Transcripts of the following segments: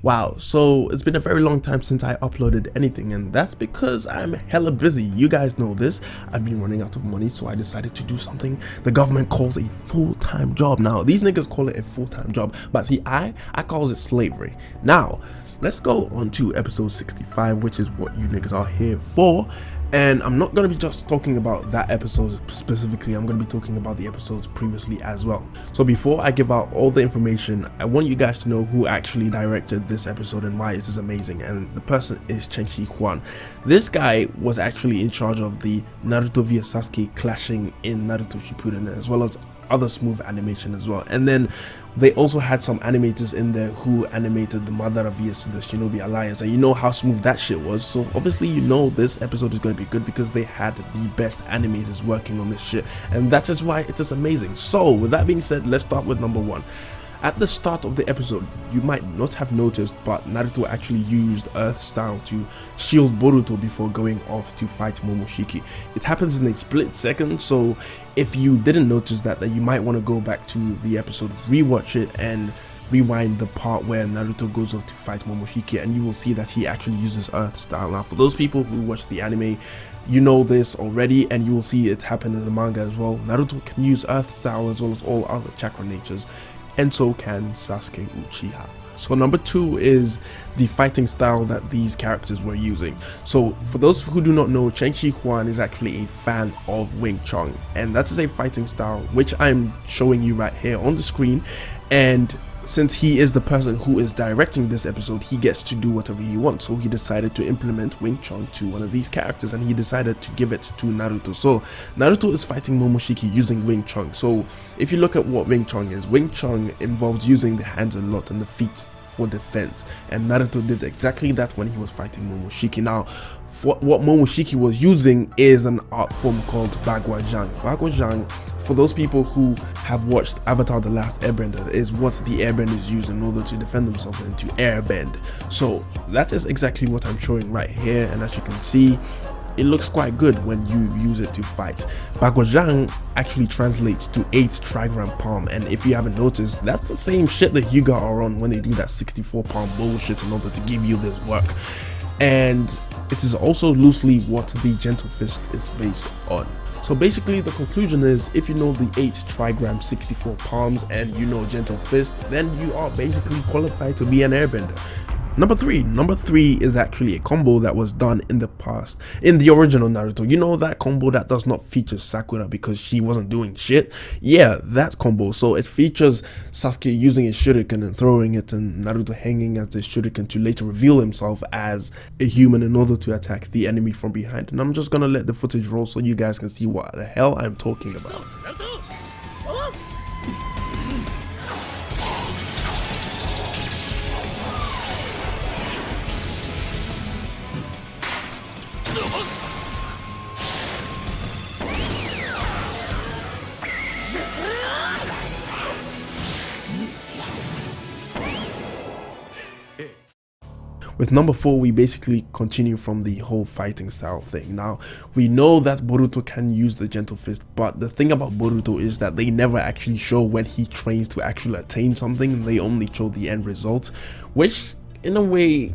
Wow, so it's been a very long time since I uploaded anything, and that's because I'm hella busy. You guys know this. I've been running out of money, so I decided to do something the government calls a full-time job. Now, these niggas call it a full-time job, but see, I calls it slavery. Now, let's go on to episode 65, which is what you niggas are here for. And I'm not going to be just talking about that episode specifically, I'm going to be talking about the episodes previously as well. So before I give out all the information, I want you guys to know who actually directed this episode and why it is amazing, and the person is Shi Huan. This guy was actually in charge of the Naruto vs Sasuke clashing in Naruto Shippuden, as well as other smooth animation as well. And then they also had some animators in there who animated the Madara vs the Shinobi Alliance, and you know how smooth that shit was. So obviously you know this episode is going to be good because they had the best animators working on this shit, and that is why it is amazing. So with that being said, let's start with number one. At the start of the episode, you might not have noticed, but Naruto actually used Earth Style to shield Boruto before going off to fight Momoshiki. It happens in a split second, so if you didn't notice that, then you might want to go back to the episode, rewatch it, and rewind the part where Naruto goes off to fight Momoshiki, and you will see that he actually uses Earth Style. Now, for those people who watch the anime, you know this already, and you will see it happen in the manga as well. Naruto can use Earth Style as well as all other chakra natures, and so can Sasuke Uchiha. So number two is the fighting style that these characters were using. So for those who do not know, Shi Huan is actually a fan of Wing Chun, and that is a fighting style which I'm showing you right here on the screen. And since he is the person who is directing this episode, he gets to do whatever he wants. So he decided to implement Wing Chun to one of these characters, and he decided to give it to Naruto. So Naruto is fighting Momoshiki using Wing Chun. So if you look at what Wing Chun is, Wing Chun involves using the hands a lot and the feet for defense, and Naruto did exactly that when he was fighting Momoshiki. Now, what Momoshiki was using is an art form called Bagwajang. Bagwajang, for those people who have watched Avatar: The Last Airbender, is what the airbenders use in order to defend themselves and to airbend. So that is exactly what I'm showing right here, and as you can see, it looks quite good when you use it to fight. Bagwajang actually translates to 8 trigram palm, and if you haven't noticed, that's the same shit that Hyuga are on when they do that 64 palm bullshit in order to give you this work. And it is also loosely what the Gentle Fist is based on. So basically the conclusion is, if you know the 8 trigram 64 palms and you know Gentle Fist, then you are basically qualified to be an airbender. Number three is actually a combo that was done in the past in the original Naruto. You know that combo that does not feature Sakura because she wasn't doing shit? Yeah, that combo. So it features Sasuke using his shuriken and throwing it, and Naruto hanging at the shuriken to later reveal himself as a human in order to attack the enemy from behind. And I'm just gonna let the footage roll so you guys can see what the hell I'm talking about. With number 4, we basically continue from the whole fighting style thing. Now, we know that Boruto can use the Gentle Fist, but the thing about Boruto is that they never actually show when he trains to actually attain something. They only show the end result, which in a way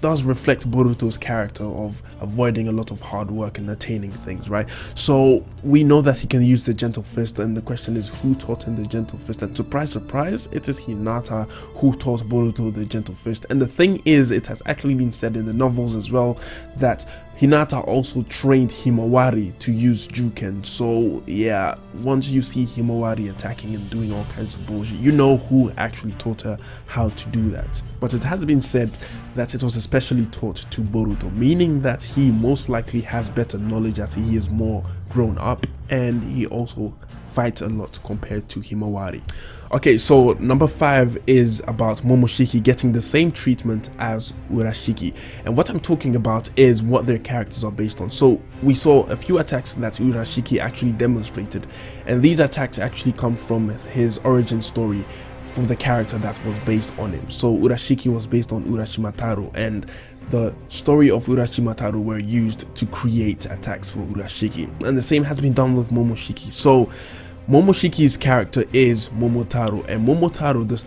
does reflect Boruto's character of avoiding a lot of hard work and attaining things, right? So we know that he can use the Gentle Fist, and the question is, who taught him the Gentle Fist? And surprise, surprise, it is Hinata who taught Boruto the Gentle Fist. And the thing is, it has actually been said in the novels as well that Hinata also trained Himawari to use Juken. So yeah, once you see Himawari attacking and doing all kinds of bullshit, you know who actually taught her how to do that. But it has been said that it was especially taught to Boruto, meaning that he most likely has better knowledge as he is more grown up, and he also fights a lot compared to Himawari. Okay, so number 5 is about Momoshiki getting the same treatment as Urashiki, and what I'm talking about is what their characters are based on. So we saw a few attacks that Urashiki actually demonstrated, and these attacks actually come from his origin story for the character that was based on him. So Urashiki was based on Urashimataro, and the story of Urashimataro were used to create attacks for Urashiki, and the same has been done with Momoshiki. So Momoshiki's character is Momotaro, and Momotaro, in the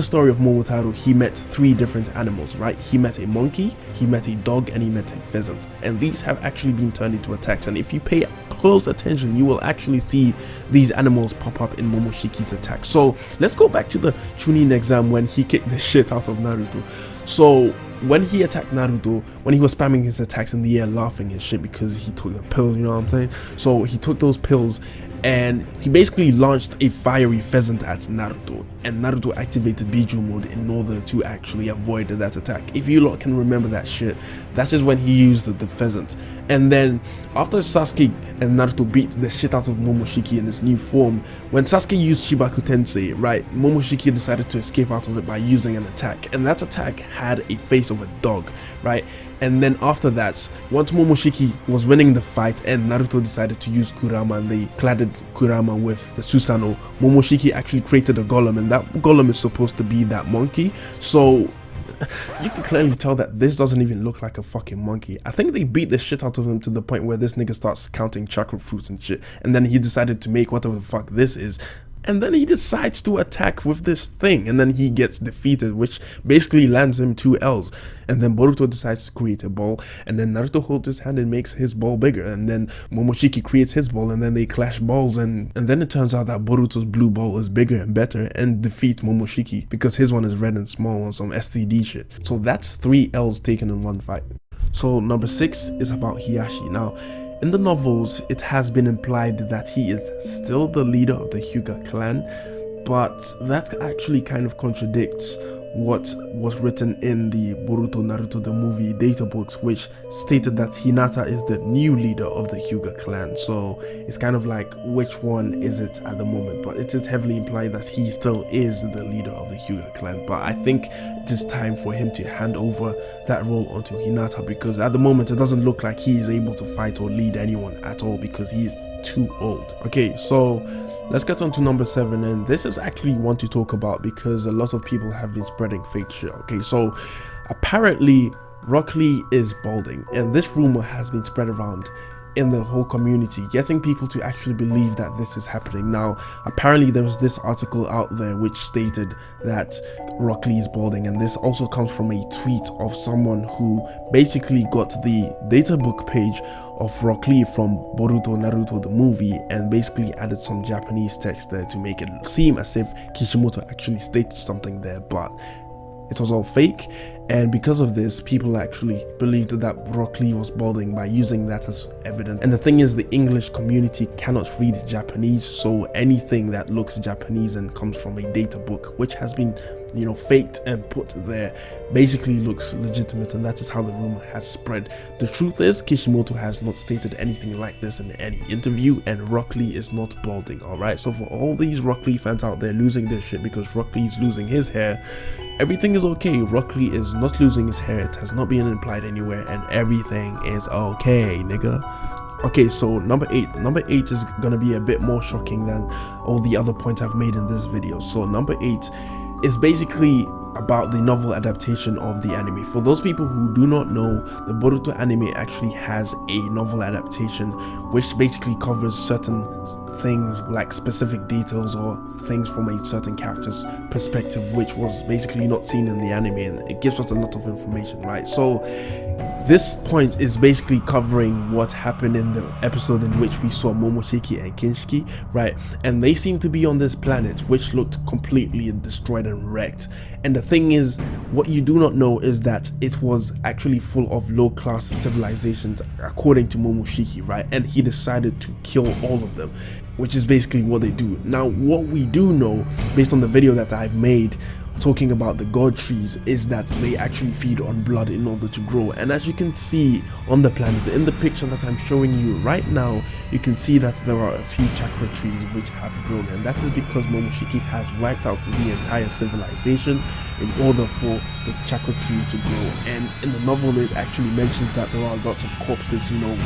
story of Momotaro, he met 3 different animals, right? He met a monkey, he met a dog, and he met a pheasant, and these have actually been turned into attacks. And if you pay close attention, you will actually see these animals pop up in Momoshiki's Attacks. So let's go back to the Chunin exam when he kicked the shit out of Naruto. So when he attacked Naruto, when he was spamming his attacks in the air laughing and shit because he took the pills, you know what I'm saying? So he took those pills and he basically launched a fiery pheasant at Naruto, and Naruto activated Biju mode in order to actually avoid that attack. If you lot can remember that shit, that is when he used the pheasant. And then after Sasuke and Naruto beat the shit out of Momoshiki in his new form, when Sasuke used Shibaku Tensei, right, Momoshiki decided to escape out of it by using an attack, and that attack had a face of a dog, right? And then after that, once Momoshiki was winning the fight and Naruto decided to use Kurama and they cladded Kurama with the Susanoo, Momoshiki actually created a golem, and that golem is supposed to be that monkey. So you can clearly tell that this doesn't even look like a fucking monkey. I think they beat the shit out of him to the point where this nigga starts counting chakra fruits and shit, and then he decided to make whatever the fuck this is. And then he decides to attack with this thing, and then he gets defeated, which basically lands him 2 L's. And then Boruto decides to create a ball, and then Naruto holds his hand and makes his ball bigger, and then Momoshiki creates his ball, and then they clash balls, and then it turns out that Boruto's blue ball is bigger and better and defeats Momoshiki because his one is red and small on some STD shit. So that's 3 L's taken in one fight. So number 6 is about Hiyashi. Now, in the novels, it has been implied that he is still the leader of the Hyuga Clan, but that actually kind of contradicts what was written in the Boruto Naruto the movie data books, which stated that Hinata is the new leader of the Hyuga Clan. So it's kind of like, which one is it at the moment? But it is heavily implied that he still is the leader of the Hyuga Clan, but I think it is time for him to hand over that role onto Hinata, because at the moment it doesn't look like he is able to fight or lead anyone at all because he is too old. Okay, so let's get on to number 7, and this is actually one to talk about because a lot of people have been spreading fake shit. Okay, so apparently Rock Lee is balding, and this rumor has been spread around in the whole community, getting people to actually believe that this is happening. Now, apparently there was this article out there which stated that Rock Lee is balding, and this also comes from a tweet of someone who basically got the data book page of Rock Lee from Boruto Naruto the movie and basically added some Japanese text there to make it seem as if Kishimoto actually stated something there, but it was all fake. And because of this, people actually believed that Rock Lee was balding by using that as evidence. And the thing is, the English community cannot read Japanese, so anything that looks Japanese and comes from a data book which has been, you know, faked and put there basically looks legitimate, and that is how the rumor has spread. The truth is, Kishimoto has not stated anything like this in any interview, and Rock Lee is not balding. Alright, so for all these Rock Lee fans out there losing their shit because Rock Lee is losing his hair, everything is okay. Rock Lee is not losing his hair, it has not been implied anywhere, and everything is okay, nigga. Okay, so number 8 is gonna be a bit more shocking than all the other points I've made in this video. So number 8 is basically about the novel adaptation of the anime. For those people who do not know, the Boruto anime actually has a novel adaptation which basically covers certain things like specific details or things from a certain character's perspective, which was basically not seen in the anime, and it gives us a lot of information, right? So this point is basically covering what happened in the episode in which we saw Momoshiki and Kinshiki, right? And they seem to be on this planet which looked completely destroyed and wrecked. And the thing is, what you do not know is that it was actually full of low-class civilizations according to Momoshiki, right? And he decided to kill all of them, which is basically what they do. Now, what we do know, based on the video that I've made talking about the god trees, is that they actually feed on blood in order to grow. And as you can see on the planets, in the picture that I'm showing you right now, you can see that there are a few chakra trees which have grown, and that is because Momoshiki has wiped out the entire civilization in order for the chakra trees to grow. And in the novel it actually mentions that there are lots of corpses, you know,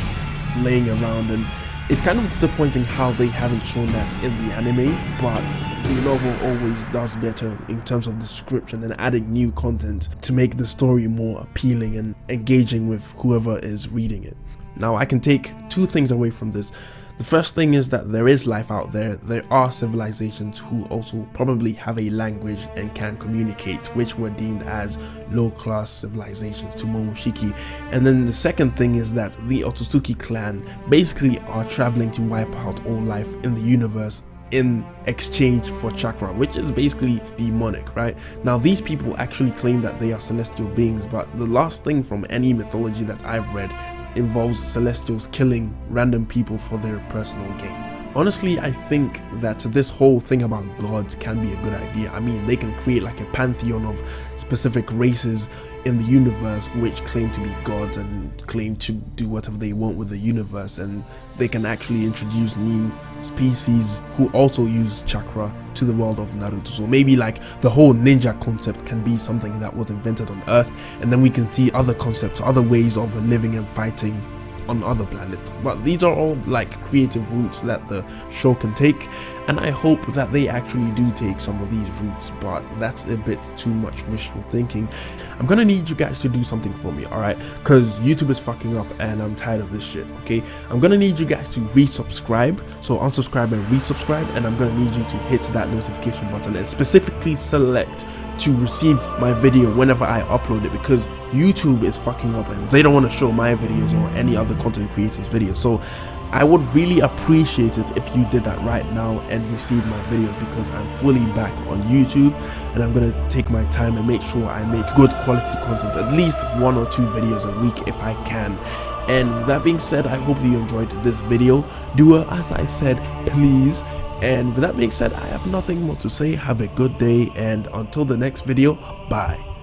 laying around, and it's kind of disappointing how they haven't shown that in the anime, but the novel always does better in terms of description and adding new content to make the story more appealing and engaging with whoever is reading it. Now, I can take 2 things away from this. The first thing is that there is life out there. There are civilizations who also probably have a language and can communicate, which were deemed as low-class civilizations to Momoshiki. And then the second thing is that the Otsutsuki clan basically are traveling to wipe out all life in the universe in exchange for chakra, which is basically demonic, right? Now these people actually claim that they are celestial beings, but the last thing from any mythology that I've read involves celestials killing random people for their personal gain. Honestly, I think that this whole thing about gods can be a good idea. I mean, they can create like a pantheon of specific races in the universe which claim to be gods and claim to do whatever they want with the universe, and they can actually introduce new species who also use chakra to the world of Naruto. So maybe like the whole ninja concept can be something that was invented on Earth, and then we can see other concepts, other ways of living and fighting on other planets. But these are all like creative routes that the show can take, and I hope that they actually do take some of these routes, but that's a bit too much wishful thinking. I'm gonna need you guys to do something for me, alright? Because YouTube is fucking up and I'm tired of this shit, okay? I'm gonna need you guys to resubscribe, so unsubscribe and resubscribe, and I'm gonna need you to hit that notification button and specifically select to receive my video whenever I upload it, because YouTube is fucking up and they don't want to show my videos or any other content creators videos. So I would really appreciate it if you did that right now and receive my videos, because I'm fully back on YouTube and I'm gonna take my time and make sure I make good quality content, at least 1 or 2 videos a week if I can. And with that being said, I hope that you enjoyed this video. Do as I said, please. And with that being said, I have nothing more to say. Have a good day, and until the next video, bye.